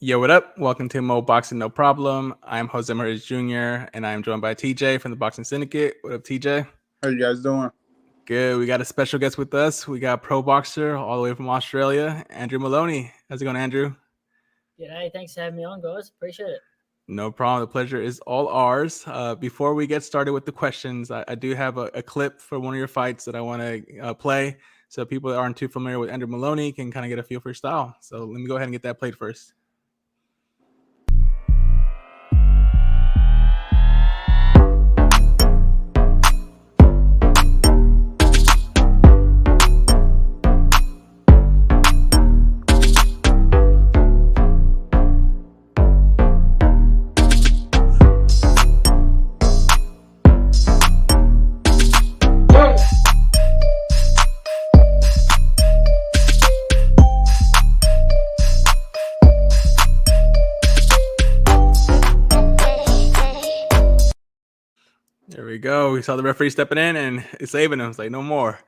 Yo, what up? Welcome to Mo Boxing No Problem. I'm Jose Maris Jr. and I'm joined by TJ from the Boxing Syndicate. What up, TJ? How you guys doing? Good. We got a special guest with us. We got pro boxer all the way from Australia, Andrew Moloney. How's it going, Andrew? G'day, thanks for having me on, guys. Appreciate it. No problem. The pleasure is all ours. Before we get started with the questions, I do have a clip for one of your fights that I want to play, so people that aren't too familiar with Andrew Moloney can kind of get a feel for your style. So let me go ahead and get that played first. There we go. We saw the referee stepping in and saving him. It's like, no more,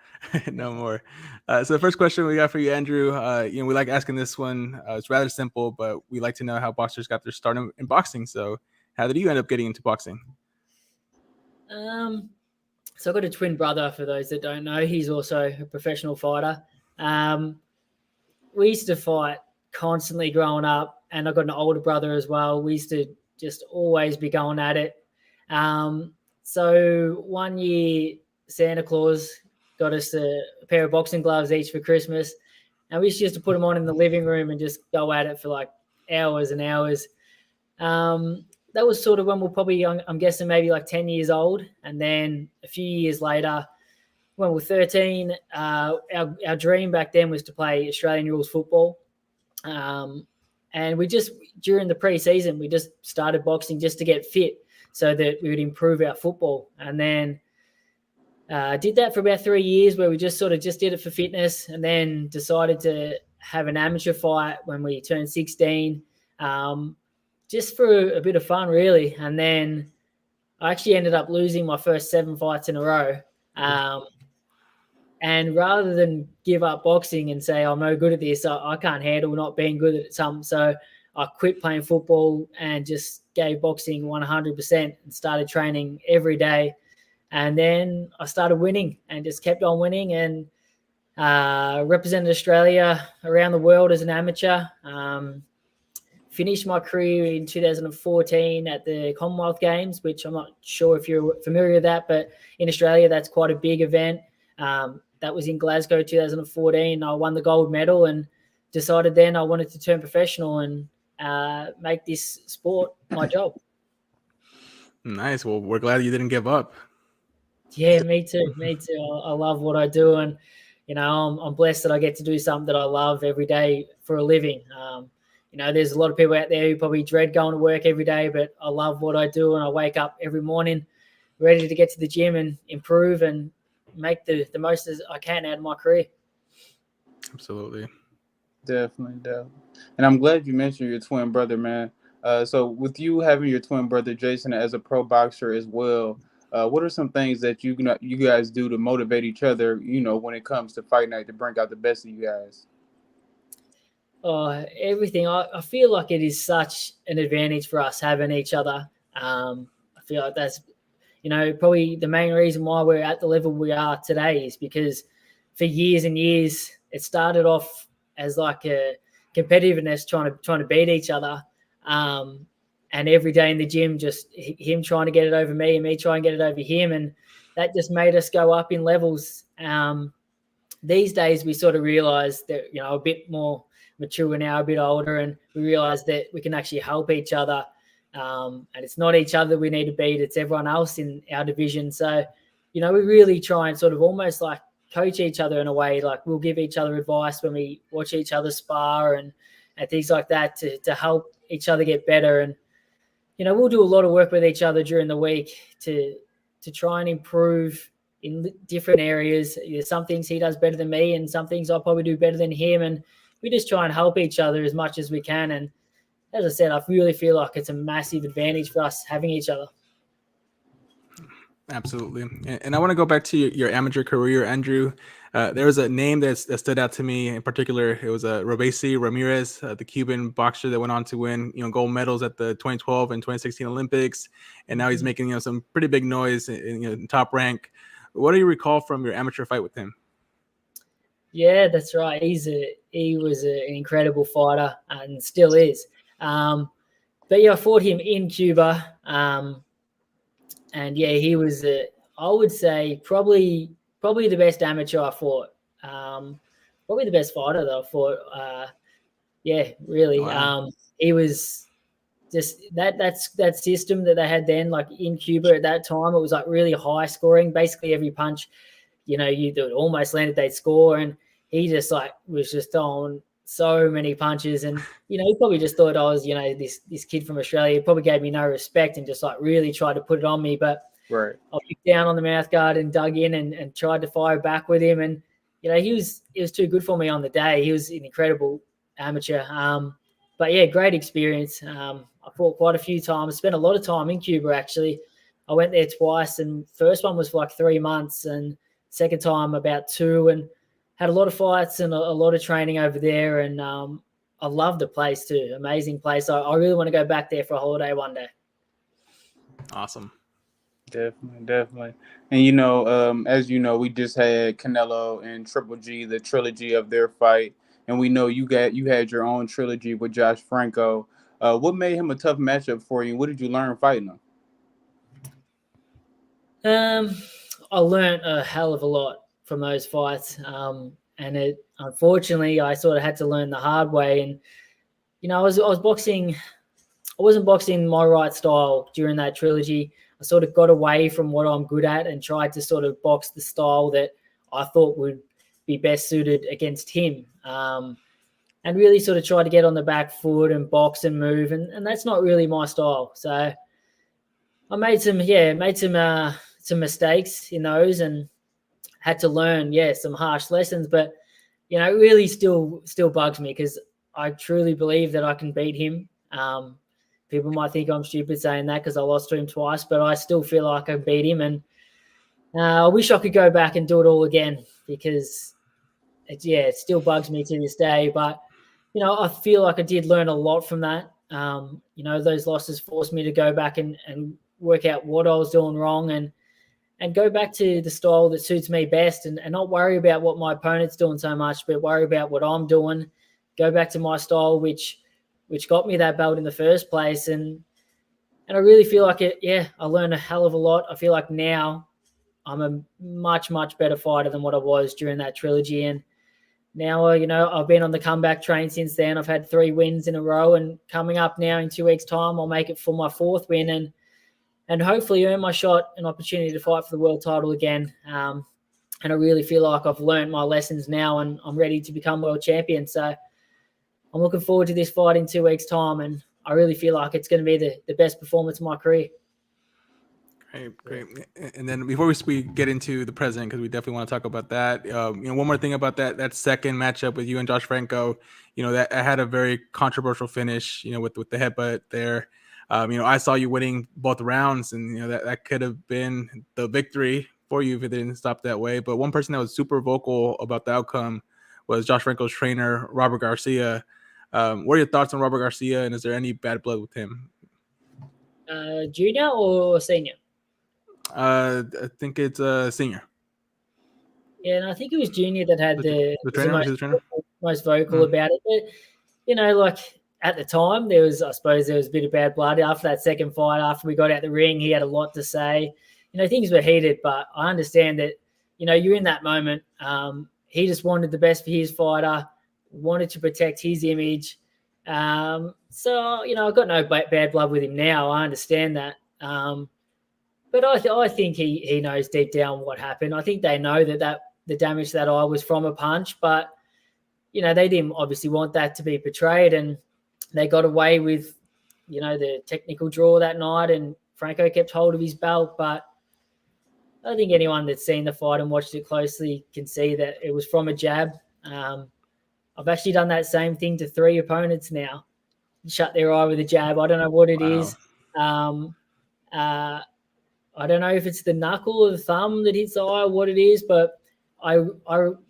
no more. So the first question we got for you, Andrew, we like asking this one. It's rather simple, but we like to know how boxers got their start in boxing. So how did you end up getting into boxing? So I've got a twin brother, for those that don't know. He's also a professional fighter. We used to fight constantly growing up, and I've got an older brother as well. We used to just always be going at it. So one year, Santa Claus got us a pair of boxing gloves each for Christmas, and we used to put them on in the living room and just go at it for like hours and hours. That was sort of when we're probably, I'm guessing, maybe like 10 years old. And then a few years later, when we're 13, our dream back then was to play Australian rules football. And we just, during the pre-season, we just started boxing just to get fit so that we would improve our football. And then did that for about 3 years, where we just sort of just did it for fitness, and then decided to have an amateur fight when we turned 16, just for a bit of fun, really. And then I actually ended up losing my first 7 fights in a row. And rather than give up boxing and say, I'm no good at this, I can't handle not being good at something. So I quit playing football and just gave boxing 100% and started training every day. And then I started winning and just kept on winning, and represented Australia around the world as an amateur. Finished my career in 2014 at the Commonwealth Games, which I'm not sure if you're familiar with that, but in Australia, that's quite a big event. That was in Glasgow 2014. I won the gold medal and decided then I wanted to turn professional and make this sport my job. Nice. Well, we're glad you didn't give up. Yeah, me too. Me too. I love what I do, and I'm blessed that I get to do something that I love every day for a living. There's a lot of people out there who probably dread going to work every day, but I love what I do, and I wake up every morning ready to get to the gym and improve and make the most as I can out of my career. Absolutely. Definitely. And I'm glad you mentioned your twin brother, man. So with you having your twin brother, Jason, as a pro boxer as well, what are some things that you guys do to motivate each other, when it comes to fight night, to bring out the best of you guys? Everything. I feel like it is such an advantage for us having each other. I feel like that's, probably the main reason why we're at the level we are today, is because for years and years, it started off as like a competitiveness, trying to beat each other. And every day in the gym, just him trying to get it over me and me trying to get it over him. And that just made us go up in levels. These days, we sort of realize that, a bit more mature now, a bit older, and we realize that we can actually help each other. And it's not each other we need to beat, it's everyone else in our division. So, we really try and sort of almost like coach each other in a way. Like, we'll give each other advice when we watch each other spar and things like that to help each other get better. And, we'll do a lot of work with each other during the week to try and improve in different areas. Some things he does better than me, and some things I'll probably do better than him. And we just try and help each other as much as we can. And as I said, I really feel like it's a massive advantage for us having each other. Absolutely. And I want to go back to your amateur career, Andrew. There was a name that stood out to me in particular. It was Robesi Ramirez, the Cuban boxer that went on to win, gold medals at the 2012 and 2016 Olympics. And now he's making, some pretty big noise in top rank. What do you recall from your amateur fight with him? Yeah, that's right. He was an incredible fighter and still is. But yeah, I fought him in Cuba. And yeah, he was, I would say, probably the best amateur I fought. Probably the best fighter that I fought. Yeah, really. Wow. He was just that system that they had then, like in Cuba at that time. It was like really high scoring. Basically, every punch, you almost landed, they'd score, and he just was just throwing so many punches, and he probably just thought I was this kid from Australia. He probably gave me no respect and just really tried to put it on me. But Right. I kicked down on the mouth guard and dug in and tried to fire back with him, and he was too good for me on the day. He was an incredible amateur. But yeah, great experience. I fought quite a few times. Spent a lot of time in Cuba actually. I went there twice, and first one was for 3 months, and second time about 2, and had a lot of fights and a lot of training over there. And I love the place too. Amazing place. I really want to go back there for a holiday one day. Awesome. Definitely. And as you know, we just had Canelo and Triple G, the trilogy of their fight, and we know you had your own trilogy with Josh Franco. What made him a tough matchup for you? What did you learn fighting him? I learned a hell of a lot from those fights, and it unfortunately I sort of had to learn the hard way. And I was boxing. I wasn't boxing my right style during that trilogy. I sort of got away from what I'm good at and tried to sort of box the style that I thought would be best suited against him. And really sort of tried to get on the back foot and box and move, and that's not really my style. So I made some mistakes in those and had to learn, some harsh lessons. But it really still bugs me because I truly believe that I can beat him. People might think I'm stupid saying that because I lost to him twice, but I still feel like I beat him, and I wish I could go back and do it all again because it still bugs me to this day. But I feel like I did learn a lot from that. Those losses forced me to go back and work out what I was doing wrong and go back to the style that suits me best and not worry about what my opponent's doing so much, but worry about what I'm doing. Go back to my style, which got me that belt in the first place. And I really feel like I learned a hell of a lot. I feel like now I'm a much, much better fighter than what I was during that trilogy. And now, I've been on the comeback train since then. I've had 3 wins in a row, and coming up now in 2 weeks' time, I'll make it for my 4th win and hopefully earn my shot, an opportunity to fight for the world title again. And I really feel like I've learned my lessons now, and I'm ready to become world champion. So I'm looking forward to this fight in 2 weeks' time, and I really feel like it's going to be the best performance of my career. Great. And then before we get into the present, because we definitely want to talk about that, one more thing about that second matchup with you and Josh Franco, that had a very controversial finish, with the headbutt there. I saw you winning both rounds, and that could have been the victory for you if it didn't stop that way. But one person that was super vocal about the outcome was Josh Franco's trainer, Robert Garcia. What are your thoughts on Robert Garcia, and is there any bad blood with him? Junior or senior? I think it's senior. Yeah, and I think it was Junior that had the trainer. Most vocal about it. But at the time, I suppose there was a bit of bad blood after that second fight. After we got out the ring, he had a lot to say. Things were heated, but I understand that. You're in that moment. He just wanted the best for his fighter, wanted to protect his image. So I've got no bad blood with him now. I understand that. But I think he knows deep down what happened. I think they know that the damage to that eye was from a punch, but they didn't obviously want that to be portrayed, and they got away with the technical draw that night, and Franco kept hold of his belt. But I think anyone that's seen the fight and watched it closely can see that it was from a jab. I've actually done that same thing to 3 opponents now. Shut their eye with a jab. I don't know what it is. I don't know if it's the knuckle or the thumb that hits the eye or what it is, but I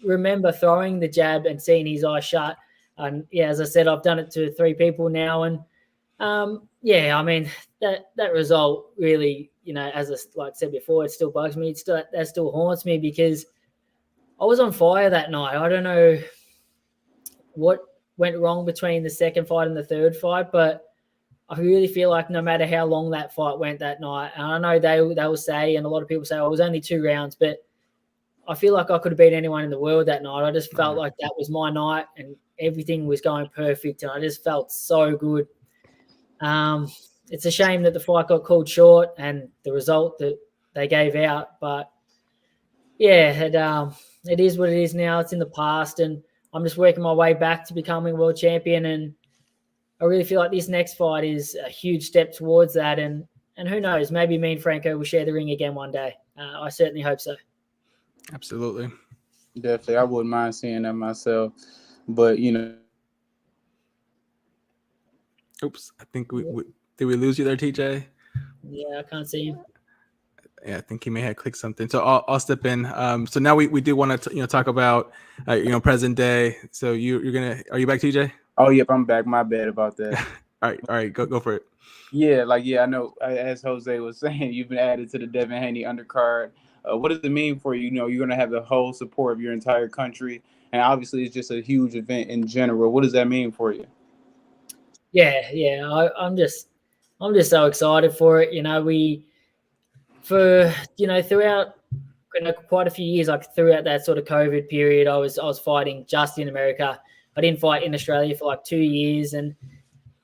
remember throwing the jab and seeing his eye shut. And yeah, as I said, I've done it to 3 people now, and yeah, I mean that result really, as I said before, it still bugs me. That still haunts me because I was on fire that night. I don't know what went wrong between the second fight and the third fight, but I really feel like no matter how long that fight went that night, and I know they will say, and a lot of people say, oh, it was only 2 rounds, but I feel like I could have beat anyone in the world that night. I just felt like that was my night and everything was going perfect, and I just felt so good. It's a shame that the fight got called short and the result that they gave out, but yeah, it is what it is now. It's in the past, and I'm just working my way back to becoming world champion, and I really feel like this next fight is a huge step towards that, and who knows, maybe me and Franco will share the ring again one day. I certainly hope so. Absolutely. Definitely. I wouldn't mind seeing that myself. But, Oops. I think did we lose you there, TJ? Yeah, I can't see him. Yeah, I think he may have clicked something. So I'll step in. So now we do want to talk about present day. So are you back, TJ? Oh, yep, I'm back. My bad about that. All right, go for it. Yeah, I know. As Jose was saying, you've been added to the Devin Haney undercard. What does it mean for you? You're going to have the whole support of your entire country, and obviously, it's just a huge event in general. What does that mean for you? Yeah. I'm just so excited for it. Throughout quite a few years, like throughout that sort of COVID period, I was fighting just in America. I didn't fight in Australia for like 2 years, and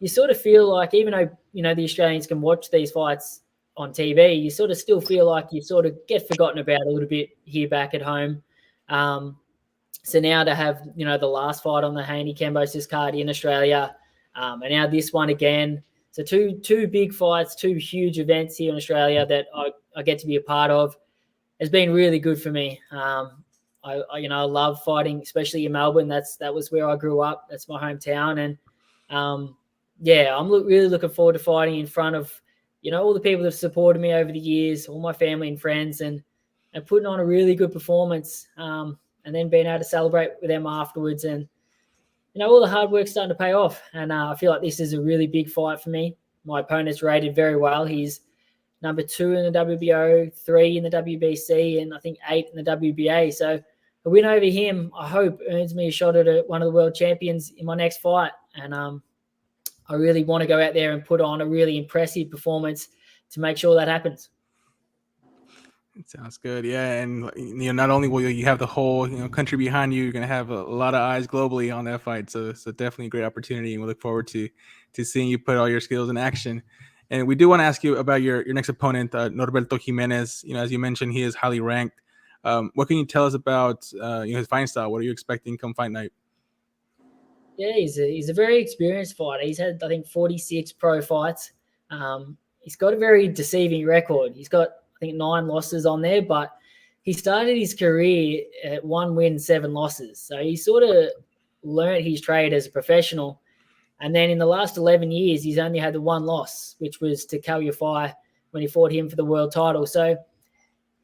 you sort of feel like, even though the Australians can watch these fights on TV, you sort of still feel like you sort of get forgotten about a little bit here back at home. So now to have the last fight on the Haney Kambosos card in Australia, and now this one again. So two big fights, 2 huge events here in Australia that I get to be a part of. Has been really good for me. I love fighting, especially in Melbourne. That was where I grew up. That's my hometown, and I'm really looking forward to fighting in front of all the people that have supported me over the years, all my family and friends, and putting on a really good performance, and then being able to celebrate with them afterwards. And all the hard work's starting to pay off, and I feel like this is a really big fight for me. My opponent's rated very well. He's number 2 in the WBO, 3 in the WBC, and I think 8 in the WBA. So a win over him, I hope, earns me a shot at one of the world champions in my next fight. And I really want to go out there and put on a really impressive performance to make sure that happens. It sounds good. Yeah, and not only will you have the whole country behind you, you're going to have a lot of eyes globally on that fight. So definitely a great opportunity, and we look forward to seeing you put all your skills in action. And we do want to ask you about your next opponent, Norberto Jimenez. As you mentioned, he is highly ranked. What can you tell us about his fighting style? What are you expecting come fight night? Yeah, he's a very experienced fighter. He's had, I think, 46 pro fights. He's got a very deceiving record. He's got, I think, 9 losses on there, but he started his career at 1 win, 7 losses. So he sort of learned his trade as a professional. And then in the last 11 years, he's only had the 1 loss, which was to Kalyafai when he fought him for the world title. So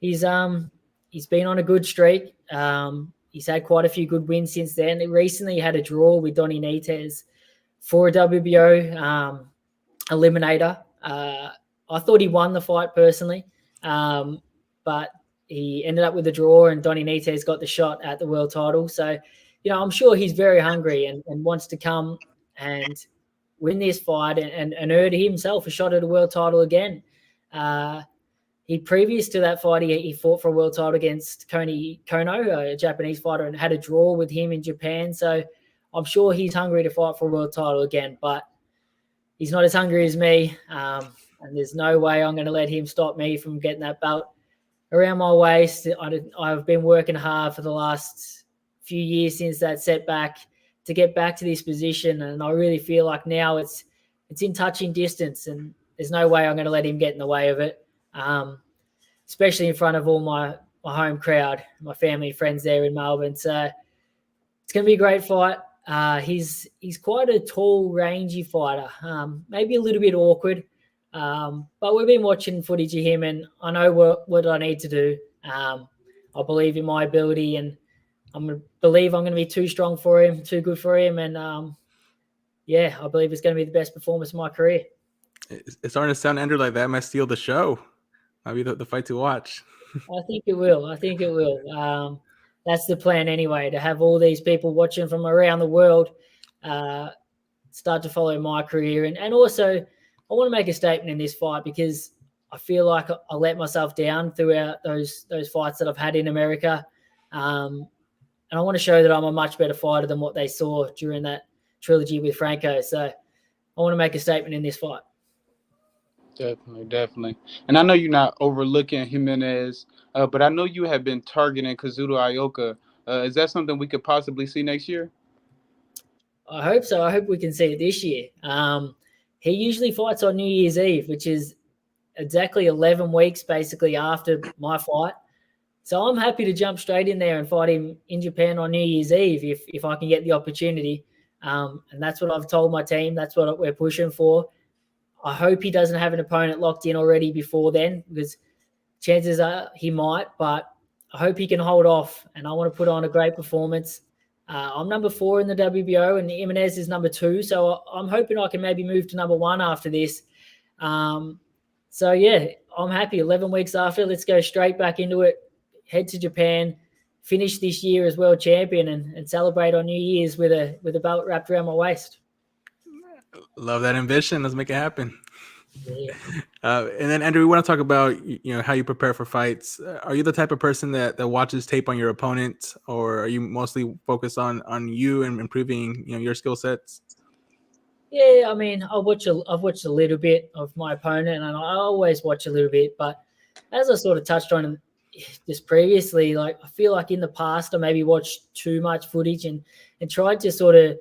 he's been on a good streak. He's had quite a few good wins since then. He recently had a draw with Donny Nites for a WBO eliminator. I thought he won the fight personally, but he ended up with a draw, and Donny Nites got the shot at the world title. So, I'm sure he's very hungry and wants to come and win this fight and earn himself a shot at a world title again. He previous to that fight, he fought for a world title against Kono, a Japanese fighter, and had a draw with him in Japan. So I'm sure he's hungry to fight for a world title again, but he's not as hungry as me. And there's no way I'm going to let him stop me from getting that belt around my waist. I've been working hard for the last few years since that setback to get back to this position, and I really feel like now it's in touching distance, and there's no way I'm going to let him get in the way of it. Especially in front of all my home crowd, my family and friends there in Melbourne. So it's going to be a great fight. He's quite a tall, rangy fighter, maybe a little bit awkward. But we've been watching footage of him, and I know what I need to do. I believe in my ability, and I'm going to be too strong for him, too good for him, and I believe it's going to be the best performance of my career. It's starting to sound, Andrew, like that might steal the show. Might be the fight to watch. I think it will. That's the plan anyway, to have all these people watching from around the world start to follow my career. And also, I want to make a statement in this fight because I feel like I let myself down throughout those fights that I've had in America. And I want to show that I'm a much better fighter than what they saw during that trilogy with Franco. So I want to make a statement in this fight. Definitely. And I know you're not overlooking Jimenez, but I know you have been targeting Kazuto Ioka. Is that something we could possibly see next year? I hope so. I hope we can see it this year. He usually fights on New Year's Eve, which is exactly 11 weeks basically after my fight. So I'm happy to jump straight in there and fight him in Japan on New Year's Eve if I can get the opportunity. And that's what I've told my team. That's what we're pushing for. I hope he doesn't have an opponent locked in already before then, because chances are he might, but I hope he can hold off, and I want to put on a great performance. I'm number 4 in the WBO, and Jimenez is number 2, so I'm hoping I can maybe move to number 1 after this. I'm happy. 11 weeks after, let's go straight back into it, head to Japan, finish this year as world champion, and celebrate on New Year's with a belt wrapped around my waist. Love that ambition. Let's make it happen. Yeah. And then, Andrew, we want to talk about how you prepare for fights. Are you the type of person that watches tape on your opponent, or are you mostly focused on you and improving your skill sets? Yeah, I mean, I've watched a little bit of my opponent, and I always watch a little bit. But as I sort of touched on just previously, like I feel like in the past I maybe watched too much footage and tried to sort of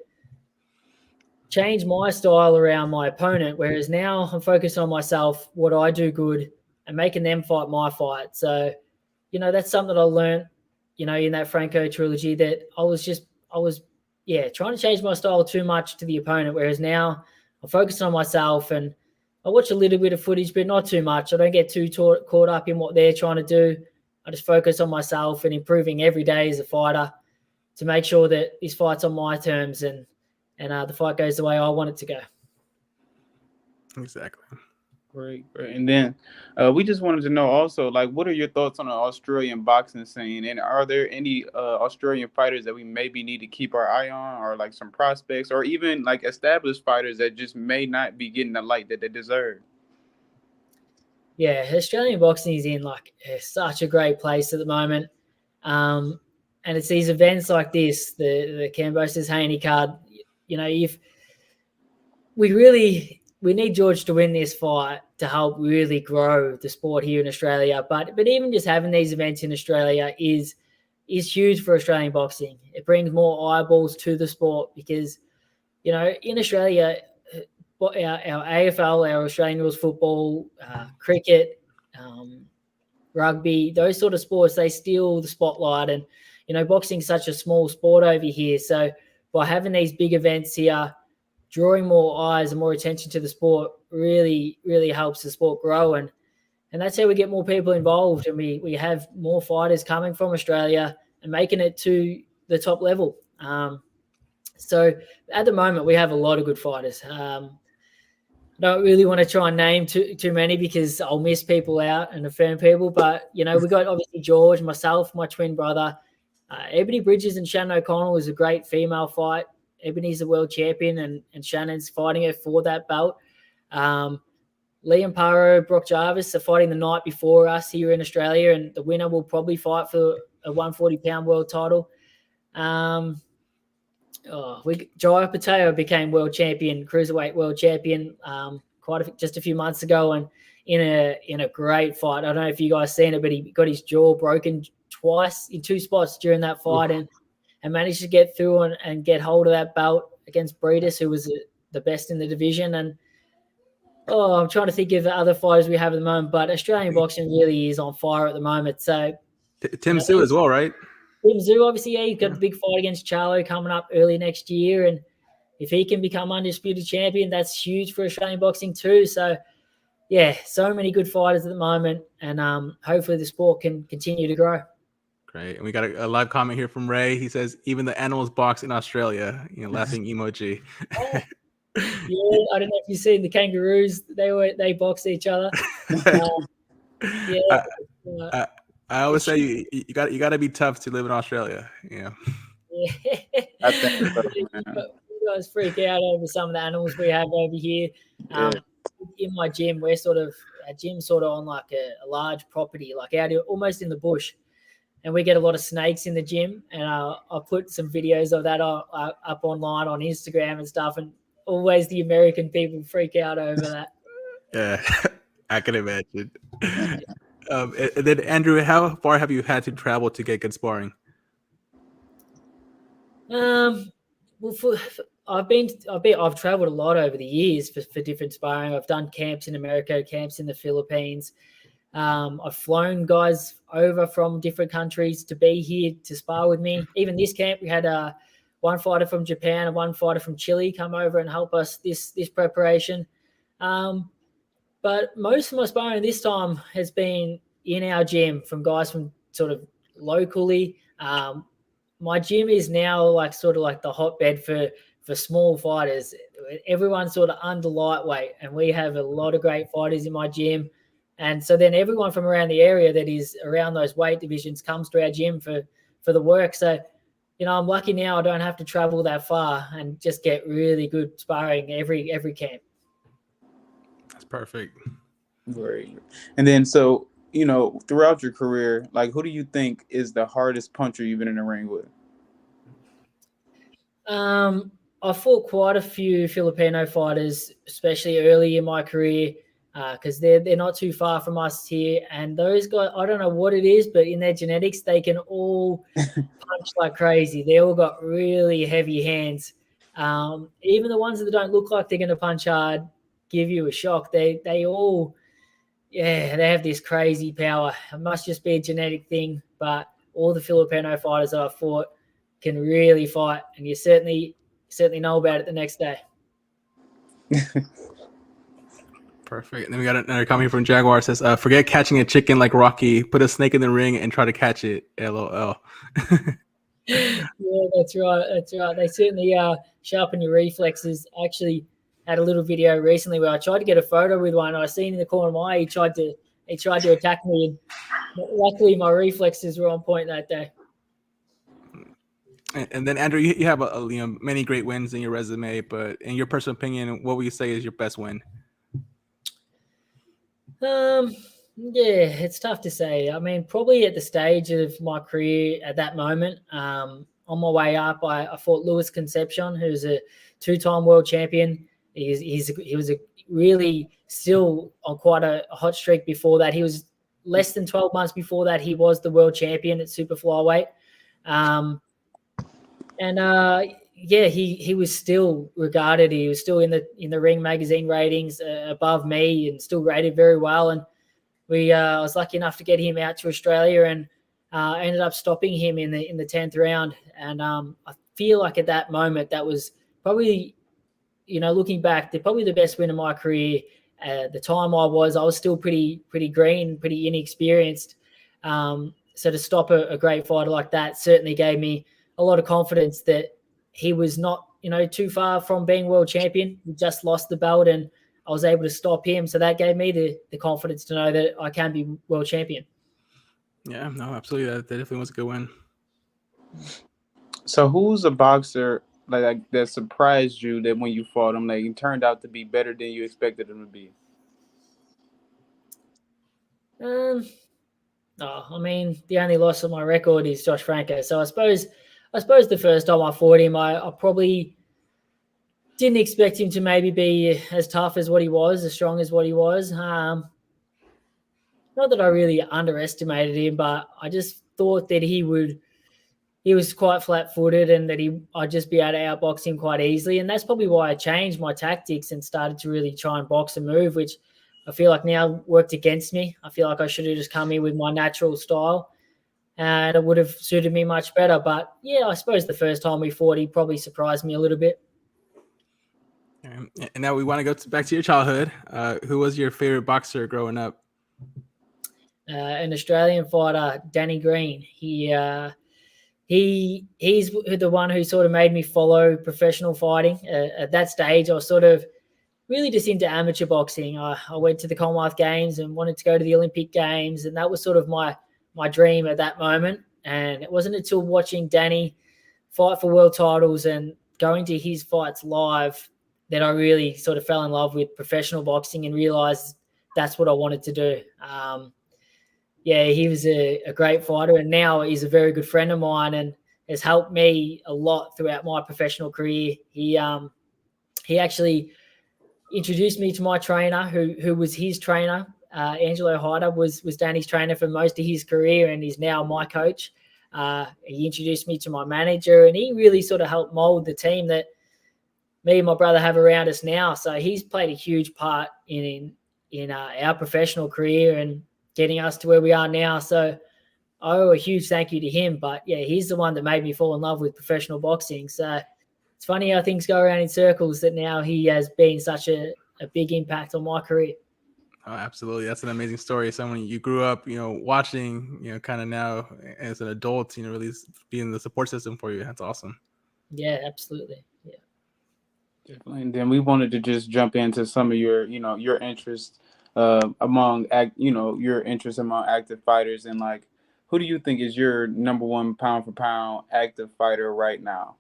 change my style around my opponent, whereas now I'm focused on myself, what I do good, and making them fight my fight. So, that's something I learned, in that Franco trilogy, that I was trying to change my style too much to the opponent, whereas now I'm focused on myself and I watch a little bit of footage, but not too much. I don't get too caught up in what they're trying to do. I just focus on myself and improving every day as a fighter to make sure that this fight's on my terms and the fight goes the way I want it to go. Exactly. Great. And then we just wanted to know also, like, what are your thoughts on the Australian boxing scene? And are there any Australian fighters that we maybe need to keep our eye on, or like some prospects, or even like established fighters that just may not be getting the light that they deserve? Yeah, Australian boxing is in such a great place at the moment. And it's these events like this, the Cambosis Haney card, if we need George to win this fight to help really grow the sport here in Australia. But even just having these events in Australia is huge for Australian boxing. It brings more eyeballs to the sport because, in Australia, our AFL, our Australian rules football, cricket, rugby, those sort of sports, they steal the spotlight. And, boxing is such a small sport over here. So by having these big events here, drawing more eyes and more attention to the sport really, really helps the sport grow. And that's how we get more people involved. And we have more fighters coming from Australia and making it to the top level. So at the moment, we have a lot of good fighters. I don't really want to try and name too many because I'll miss people out and offend people. But, we got obviously George, myself, my twin brother. Ebony Bridges and Shannon O'Connell is a great female fight. Ebony's the world champion and Shannon's fighting her for that belt. Liam Paro, Brock Jarvis are fighting the night before us here in Australia, and the winner will probably fight for a 140-pound world title. Jaya Patel became world champion, cruiserweight world champion, just a few months ago, and in a great fight. I don't know if you guys seen it, but he got his jaw broken twice in 2 spots during that fight, and managed to get through and get hold of that belt against Breedis, who was the best in the division. And I'm trying to think of the other fighters we have at the moment, but Australian boxing really is on fire at the moment. So Tim Tszyu as well, right? Tim Tszyu, obviously, he's got a big fight against Charlo coming up early next year, and if he can become undisputed champion, that's huge for Australian boxing too. So yeah, so many good fighters at the moment, and hopefully the sport can continue to grow. Great. And we got a live comment here from Ray. He says, even the animals box in Australia, laughing emoji. Oh, yeah, I don't know if you've seen the kangaroos. They box each other. Yeah. I always say you got to be tough to live in Australia. Yeah. I think so, man. You guys freak out over some of the animals we have over here. In my gym, our gym's sort of on like a large property, like out almost in the bush. And we get a lot of snakes in the gym. And I'll put some videos of that up online on Instagram and stuff. And always the American people freak out over that. Yeah, I can imagine. And then Andrew, how far have you had to travel to get good sparring? Well, I've traveled a lot over the years for different sparring. I've done camps in America, camps in the Philippines. I've flown guys over from different countries to be here to spar with me. Even this camp, we had one fighter from Japan and one fighter from Chile come over and help us this preparation. But most of my sparring this time has been in our gym from guys from sort of locally. My gym is now sort of like the hotbed for small fighters. Everyone's sort of under lightweight, and we have a lot of great fighters in my gym. And so then everyone from around the area that is around those weight divisions comes to our gym for the work. So, I'm lucky now I don't have to travel that far and just get really good sparring every camp. That's perfect. Great. And then, so, throughout your career, who do you think is the hardest puncher you've been in the ring with? I fought quite a few Filipino fighters, especially early in my career, because they're not too far from us here. And those guys, I don't know what it is, but in their genetics, they can all punch like crazy. They all got really heavy hands. Even the ones that don't look like they're going to punch hard give you a shock. They all, they have this crazy power. It must just be a genetic thing, but all the Filipino fighters that I've fought can really fight, and you certainly know about it the next day. Perfect. And then we got another comment from Jaguar. It says, forget catching a chicken like Rocky. Put a snake in the ring and try to catch it. LOL. Yeah, that's right. They certainly sharpen your reflexes. I actually had a little video recently where I tried to get a photo with one. I seen in the corner of my eye he tried to attack me, and luckily my reflexes were on point that day. And then Andrew, you have many great wins in your resume, but in your personal opinion, what would you say is your best win? Yeah, it's tough to say. I mean, probably at the stage of my career at that moment, on my way up, I fought Luis Concepcion, who's a two-time world champion. He was a really still on quite a hot streak before that. He was less than 12 months before that. He was the world champion at super flyweight. He was still regarded. He was still in the Ring magazine ratings above me, and still rated very well. And I was lucky enough to get him out to Australia, and ended up stopping him in the 10th round. And I feel like at that moment that was probably, looking back, probably the best win of my career. At the time I was still pretty green, pretty inexperienced. So to stop a great fighter like that certainly gave me a lot of confidence that he was not, too far from being world champion. He just lost the belt, and I was able to stop him. So that gave me the confidence to know that I can be world champion. Yeah, no, absolutely. That definitely was a good win. So who's a boxer that surprised you that when you fought him, he turned out to be better than you expected him to be? I mean, the only loss on my record is Josh Franco. So I suppose the first time I fought him, I probably didn't expect him to maybe be as tough as what he was, as strong as what he was. Not that I really underestimated him, but I just thought that he was quite flat-footed, and that I'd just be able to outbox him quite easily. And that's probably why I changed my tactics and started to really try and box and move, which I feel like now worked against me. I feel like I should have just come in with my natural style, and it would have suited me much better. But yeah, I suppose the first time we fought, he probably surprised me a little bit. And now we want to go back to your childhood. Who was your favorite boxer growing up? An Australian fighter, Danny Green. He's the one who sort of made me follow professional fighting. At that stage, I was sort of really just into amateur boxing. I went to the Commonwealth Games and wanted to go to the Olympic Games, and that was sort of my dream at that moment. And it wasn't until watching Danny fight for world titles and going to his fights live that I really sort of fell in love with professional boxing and realized that's what I wanted to do. He was a great fighter, and now he's a very good friend of mine and has helped me a lot throughout my professional career. He actually introduced me to my trainer, who was his trainer. Angelo Hyder was Danny's trainer for most of his career, and he's now my coach. He introduced me to my manager, and he really sort of helped mold the team that me and my brother have around us now. So he's played a huge part in our professional career and getting us to where we are now. So I owe a huge thank you to him. But yeah, he's the one that made me fall in love with professional boxing. So it's funny how things go around in circles, that now he has been such a big impact on my career. Oh, absolutely. That's an amazing story. Someone you grew up, watching, kind of now as an adult, really being the support system for you. That's awesome. Yeah, absolutely. Yeah. Definitely. And then we wanted to just jump into some of your interests among your interests among active fighters, and like, who do you think is your number one pound for pound active fighter right now?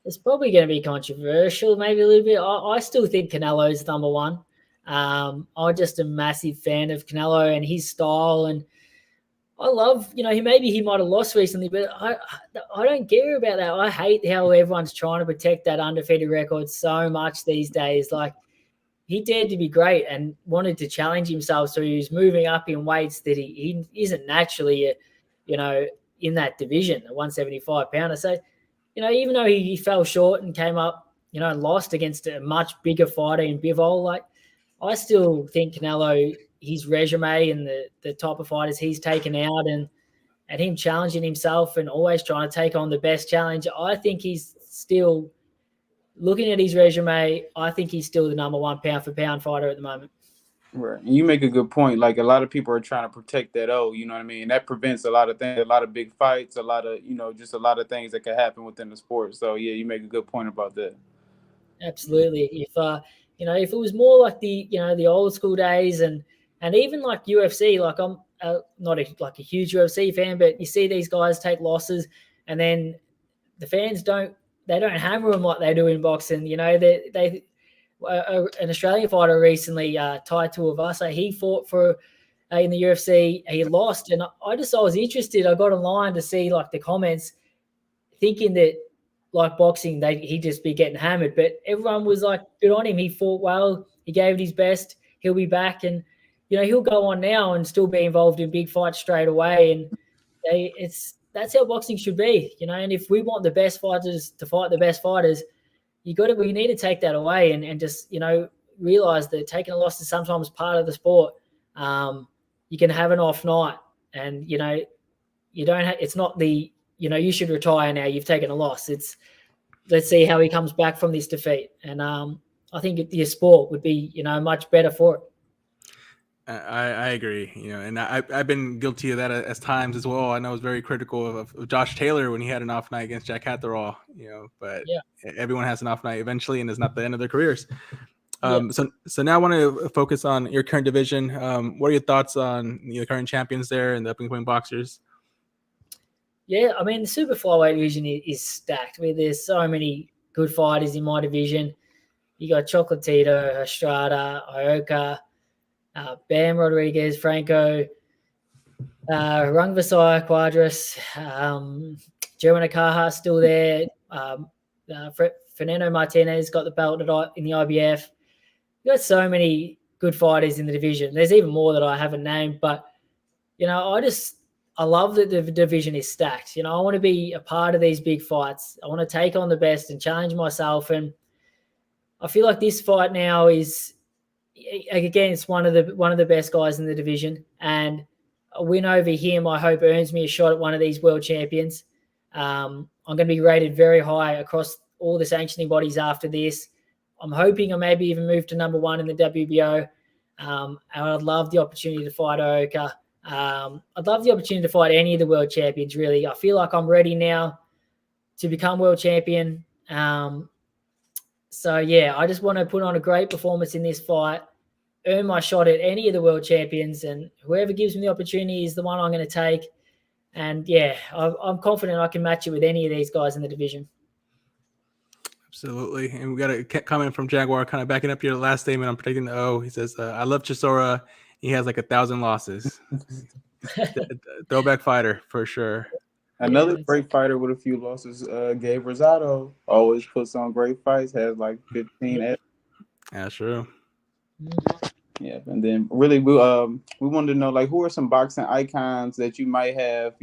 It's probably going to be controversial, maybe a little bit. I still think Canelo's number one. I'm just a massive fan of Canelo and his style, and I love, he might have lost recently, but I don't care about that. I hate how everyone's trying to protect that undefeated record so much these days. Like, he dared to be great and wanted to challenge himself, so he was moving up in weights that he isn't naturally, in that division, a 175 pounder. So, even though he fell short and came up, and lost against a much bigger fighter in Bivol, like, I still think Canelo, his resume and the type of fighters he's taken out, and him challenging himself and always trying to take on the best challenge, I think he's still, looking at his resume, I think he's still the number one pound for pound fighter at the moment. Right. And you make a good point. Like, a lot of people are trying to protect that you know what I mean? And that prevents a lot of things, a lot of big fights, a lot of, just a lot of things that could happen within the sport. So yeah, you make a good point about that. Absolutely. If it was more like the old school days and even like UFC, like, I'm not a huge UFC fan, but you see these guys take losses and then the fans don't hammer them like they do in boxing. They an Australian fighter recently, Tai Tuivasa, he fought for in the UFC. He lost, and I was interested. I got online to see like the comments, thinking that, like boxing, he'd just be getting hammered. But everyone was like, good on him. He fought well. He gave it his best. He'll be back, and he'll go on now and still be involved in big fights straight away. And that's how boxing should be, And if we want the best fighters to fight the best fighters, we need to take that away and just realize that taking a loss is sometimes part of the sport. You can have an off night, and you don't have. It's not the you should retire now. You've taken a loss. It's, let's see how he comes back from this defeat. And I think your sport would be much better for it. I agree, and I've been guilty of that at times as well. I know I was very critical of Josh Taylor when he had an off night against Jack Catterall, but yeah, everyone has an off night eventually, and it's not the end of their careers. So now I want to focus on your current division. What are your thoughts on the current champions there and the up-and-coming boxers? Yeah, I mean, the super flyweight division is stacked. There's so many good fighters in my division. You got Chocolatito, Estrada, Ioka, Bam Rodriguez, Franco, Rungvisai, Quadras, German Akaha still there. Fernando Martinez got the belt in the IBF. You got so many good fighters in the division. There's even more that I haven't named, but I love that the division is stacked. I want to be a part of these big fights. I want to take on the best and challenge myself. And I feel like this fight now is, again, it's one of the best guys in the division, and a win over him, I hope, earns me a shot at one of these world champions. I'm going to be rated very high across all the sanctioning bodies after this. I'm hoping I maybe even move to number one in the WBO. And I'd love the opportunity to fight Oka. I'd love the opportunity to fight any of the world champions, really. I feel like I'm ready now to become world champion. So, yeah, I just want to put on a great performance in this fight, earn my shot at any of the world champions, and whoever gives me the opportunity is the one I'm going to take. And, yeah, I'm confident I can match it with any of these guys in the division. Absolutely. And we got a comment from Jaguar kind of backing up your last statement on predicting the O. He says, I love Chisora. He has like 1,000 losses. Throwback fighter for sure. Another great fighter with a few losses, Gabe Rosado. Always puts on great fights, has like 15. Yeah, true. Yeah, and then really we wanted to know, like, who are some boxing icons that you might have,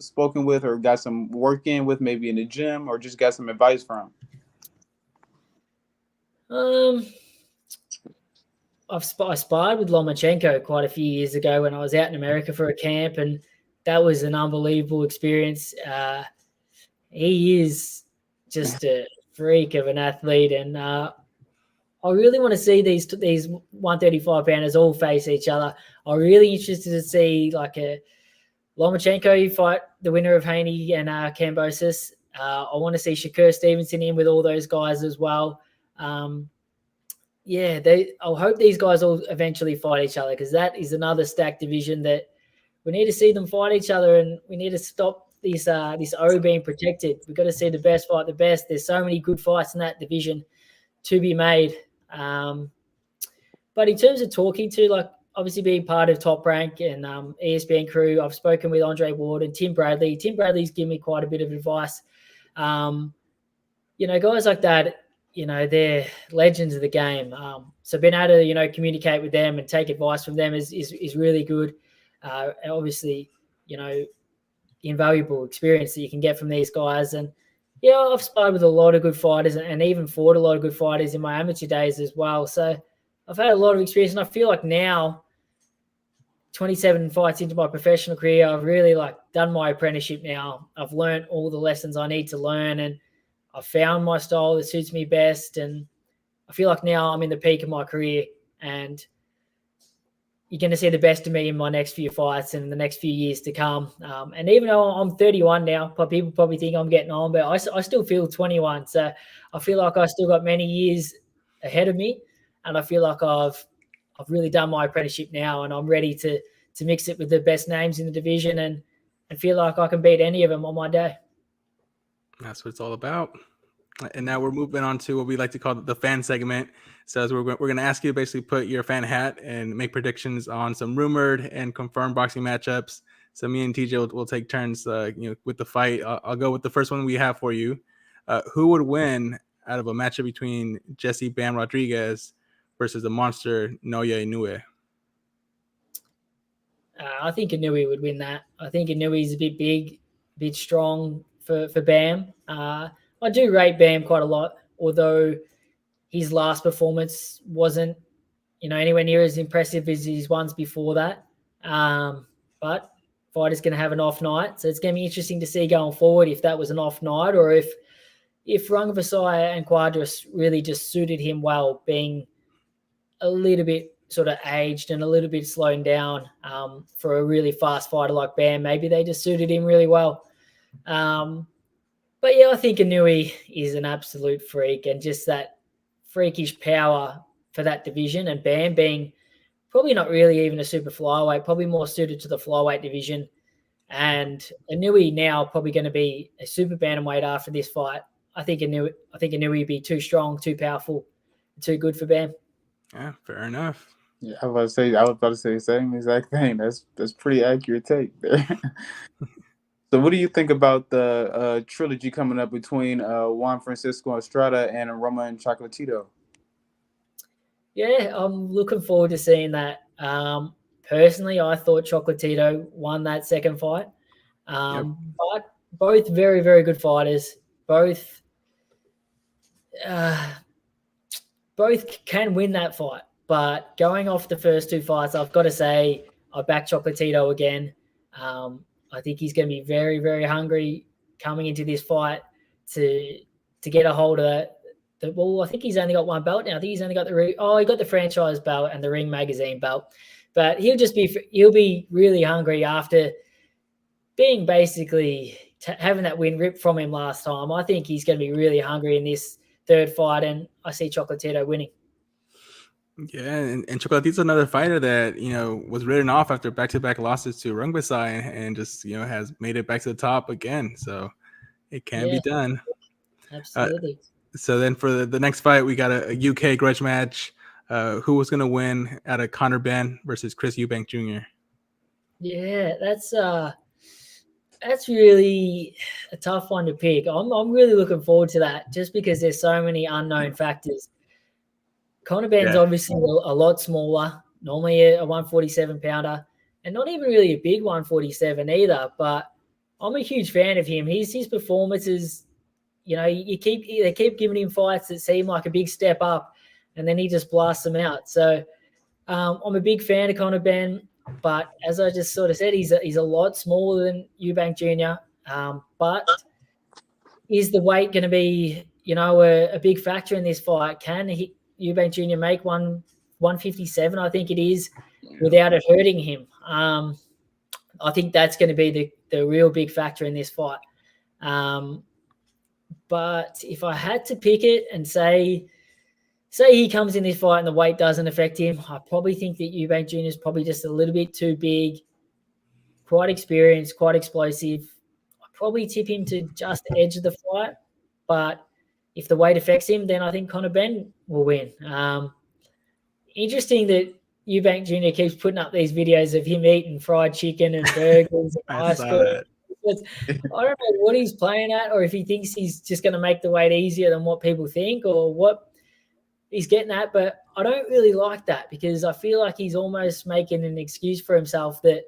spoken with or got some work in with, maybe in the gym, or just got some advice from? I sparred with Lomachenko quite a few years ago when I was out in America for a camp, and that was an unbelievable experience. He is just a freak of an athlete, and I really want to see these 135 pounders all face each other. I'm really interested to see like a Lomachenko fight the winner of Haney and Kambosos. I want to see Shakur Stevenson in with all those guys as well. I'll hope these guys all eventually fight each other, because that is another stacked division that we need to see them fight each other, and we need to stop this O being protected. We've got to see the best fight the best. There's so many good fights in that division to be made. But in terms of talking to, like, obviously being part of Top Rank and ESPN crew, I've spoken with Andre Ward and Tim Bradley. Tim Bradley's given me quite a bit of advice. Guys like that, they're legends of the game. So being able to, communicate with them and take advice from them is really good. And obviously, invaluable experience that you can get from these guys. And yeah, I've sparred with a lot of good fighters and even fought a lot of good fighters in my amateur days as well. So I've had a lot of experience, and I feel like now, 27 fights into my professional career, I've really done my apprenticeship now. I've learned all the lessons I need to learn, and I've found my style that suits me best. And I feel like now I'm in the peak of my career, and you're going to see the best of me in my next few fights and in the next few years to come. And even though I'm 31 now, people probably think I'm getting on, but I still feel 21. So I feel like I still got many years ahead of me, and I feel like I've really done my apprenticeship now, and I'm ready to mix it with the best names in the division and feel like I can beat any of them on my day. That's what it's all about. And now we're moving on to what we like to call the fan segment. So as we're going to ask you to basically put your fan hat and make predictions on some rumored and confirmed boxing matchups. So me and TJ will take turns, with the fight. I'll go with the first one we have for you. Who would win out of a matchup between Jesse Bam Rodriguez versus the monster Naoya Inoue? I think Inoue would win that. I think Inoue's a bit big, a bit strong for Bam. I do rate Bam quite a lot, although his last performance wasn't, anywhere near as impressive as his ones before that. But fighter's going to have an off night, so it's going to be interesting to see going forward if that was an off night, or if Rungvisai and Quadras really just suited him well, being a little bit sort of aged and a little bit slowing down for a really fast fighter like Bam. Maybe they just suited him really well. But yeah, I think Inoue is an absolute freak, and just that freakish power for that division, and Bam being probably not really even a super flyweight, probably more suited to the flyweight division. And Inoue now probably going to be a super bantamweight after this fight. I think Inoue would be too strong, too powerful, too good for Bam. Yeah, fair enough. Yeah, I was about to say the same exact thing. That's pretty accurate take there. So what do you think about the trilogy coming up between Juan Francisco Estrada and Roman Chocolatito? Yeah, I'm looking forward to seeing that. Personally, I thought Chocolatito won that second fight. But both very, very good fighters. Both can win that fight. But going off the first two fights, I've got to say I back Chocolatito again. I think he's going to be very, very hungry coming into this fight to get a hold of I think he's only got one belt now. I think he's only got he got the franchise belt and the Ring Magazine belt. But he'll be really hungry after being basically having that win ripped from him last time. I think he's going to be really hungry in this third fight, and I see Chocolatito winning. Yeah, and Chocolatito's another fighter that, was written off after back-to-back losses to Rungbasai and just, has made it back to the top again. So it can be done. Absolutely. So then for the next fight, we got a UK grudge match. Who was going to win out of Conor Benn versus Chris Eubank Jr.? Yeah, that's really a tough one to pick. I'm really looking forward to that just because there's so many unknown factors. Conor Benn's obviously a lot smaller, normally a 147 pounder, and not even really a big 147 either. But I'm a huge fan of him. His performances, they keep giving him fights that seem like a big step up, and then he just blasts them out. So I'm a big fan of Conor Benn, but as I just sort of said, he's a lot smaller than Eubank Jr. But is the weight going to be, a big factor in this fight? Can Eubank Jr. make 157? I think it is, without it hurting him. I think that's going to be the real big factor in this fight. But if I had to pick it and say he comes in this fight and the weight doesn't affect him, I probably think that Eubank Jr. is probably just a little bit too big, quite experienced, quite explosive. I probably tip him to just edge of the fight, but if the weight affects him, then I think Conor Benn will win. Interesting that Eubank Jr. keeps putting up these videos of him eating fried chicken and burgers and ice cream. I don't know what he's playing at, or if he thinks he's just going to make the weight easier than what people think, or what he's getting at. But I don't really like that because I feel like he's almost making an excuse for himself that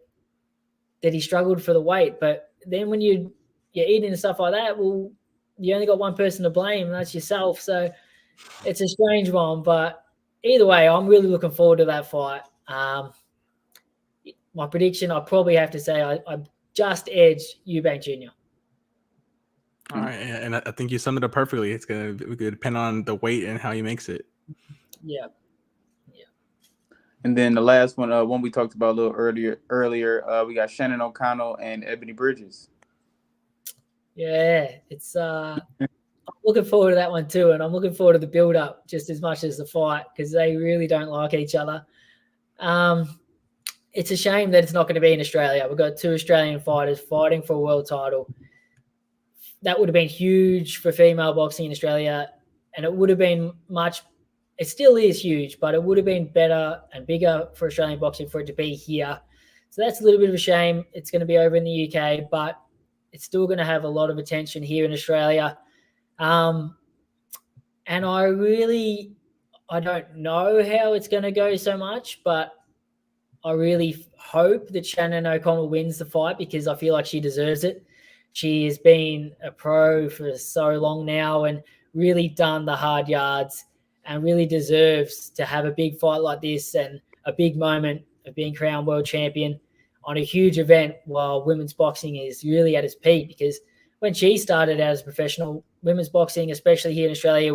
he struggled for the weight. But then when you're eating and stuff like that, well, you only got one person to blame, and that's yourself. So it's a strange one. But either way, I'm really looking forward to that fight. My prediction, I probably have to say I just edge Eubank Jr. All right, and I think you summed it up perfectly. It's going to depend on the weight and how he makes it. Yeah. And then the last one we talked about a little earlier, we got Shannon O'Connell and Ebony Bridges. Yeah, it's I'm looking forward to that one too, and I'm looking forward to the build-up just as much as the fight because they really don't like each other. It's a shame that it's not going to be in Australia. We've got two Australian fighters fighting for a world title. That would have been huge for female boxing in Australia, and it would have been it still is huge, but it would have been better and bigger for Australian boxing for it to be here. So that's a little bit of a shame. It's going to be over in the UK, but it's still going to have a lot of attention here in Australia. And I don't know how it's going to go so much, but I really hope that Shannon O'Connell wins the fight because I feel like she deserves it. She has been a pro for so long now and really done the hard yards and really deserves to have a big fight like this and a big moment of being crowned world champion on a huge event while women's boxing is really at its peak, because when she started out as professional, women's boxing, especially here in Australia,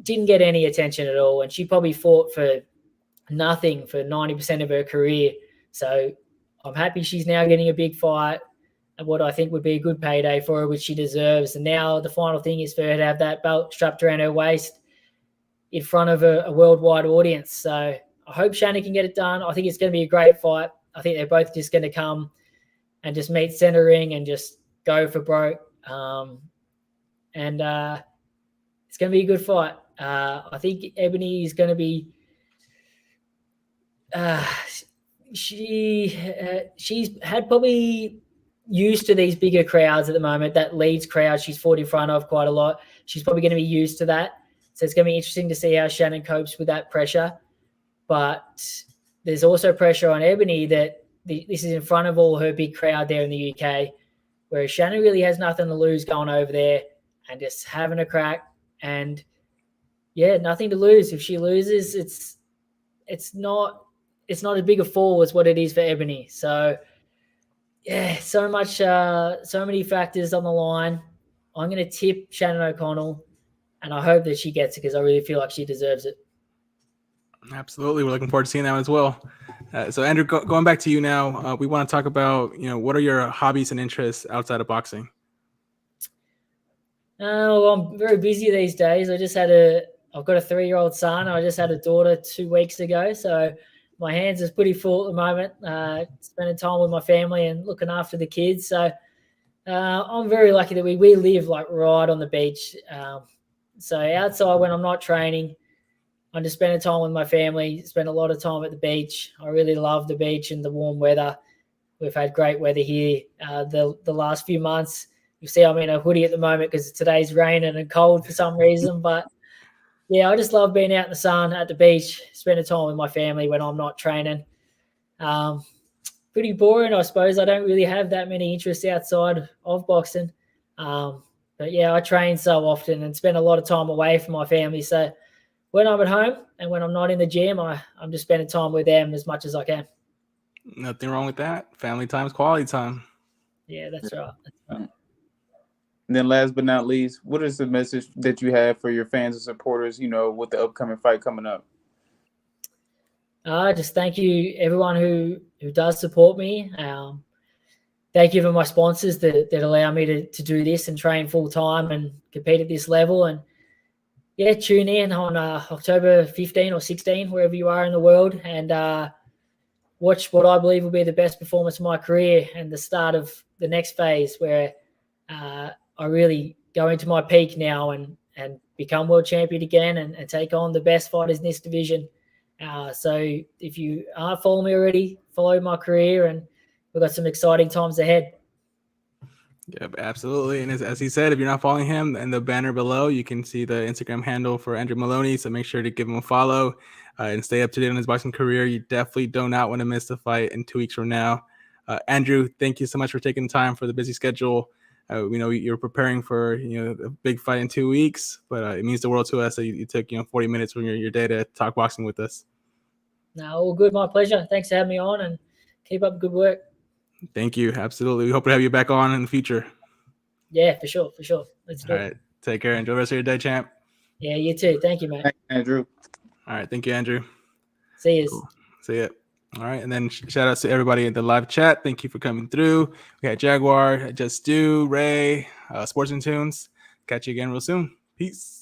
didn't get any attention at all, and she probably fought for nothing for 90% of her career. So I'm happy she's now getting a big fight and what I think would be a good payday for her, which she deserves. And now the final thing is for her to have that belt strapped around her waist in front of a worldwide audience. So I hope Shannon can get it done. I think it's going to be a great fight. I think they're both just going to come and just meet center ring and just go for broke. And it's going to be a good fight. I think Ebony is going to be she's had probably used to these bigger crowds at the moment. That Leeds crowd she's fought in front of quite a lot. She's probably going to be used to that. So it's going to be interesting to see how Shannon copes with that pressure. But there's also pressure on Ebony that this is in front of all her big crowd there in the UK, whereas Shannon really has nothing to lose going over there and just having a crack. And yeah, nothing to lose. If she loses, it's not as big a fall as what it is for Ebony. So yeah, so many factors on the line. I'm going to tip Shannon O'Connell. and I hope that she gets it because I really feel like she deserves it. Absolutely. We're looking forward to seeing that as well. So Andrew, going back to you now, we want to talk about, what are your hobbies and interests outside of boxing? Well, I'm very busy these days. I've got a 3-year-old son. I just had a daughter 2 weeks ago. So my hands is pretty full at the moment, spending time with my family and looking after the kids. So I'm very lucky that we live like right on the beach. So outside when I'm not training, I'm just spending time with my family, spend a lot of time at the beach. I really love the beach and the warm weather. We've had great weather here the last few months. You see I'm in a hoodie at the moment because today's raining and cold for some reason. But, yeah, I just love being out in the sun at the beach, spending time with my family when I'm not training. Pretty boring, I suppose. I don't really have that many interests outside of boxing. But, yeah, I train so often and spend a lot of time away from my family. So when I'm at home and when I'm not in the gym, I'm just spending time with them as much as I can. Nothing wrong with that. Family time is quality time. Yeah, that's right. And then last but not least, what is the message that you have for your fans and supporters, with the upcoming fight coming up? Just thank you, everyone who does support me. Thank you for my sponsors that allow me to do this and train full time and compete at this level. And yeah, tune in on October 15 or 16, wherever you are in the world, and watch what I believe will be the best performance of my career and the start of the next phase where I really go into my peak now and become world champion again and take on the best fighters in this division. So if you aren't following me already, follow my career, and we've got some exciting times ahead. Yep, absolutely. And as he said, if you're not following him, in the banner below, you can see the Instagram handle for Andrew Moloney. So make sure to give him a follow and stay up to date on his boxing career. You definitely do not want to miss the fight in 2 weeks from now. Andrew, thank you so much for taking time for the busy schedule. We know you're preparing for a big fight in 2 weeks, but it means the world to us that you took 40 minutes from your day to talk boxing with us. No, all good. My pleasure. Thanks for having me on, and keep up good work. Thank you. Absolutely. We hope to have you back on in the future. Yeah, for sure. Let's do it. All right. Take care. Enjoy the rest of your day, champ. Yeah, you too. Thank you, man. Thanks, Andrew. All right. Thank you, Andrew. See you. Cool. See ya. All right. And then shout outs to everybody in the live chat. Thank you for coming through. We had Jaguar, Just Do, Ray, Sports and Tunes. Catch you again real soon. Peace.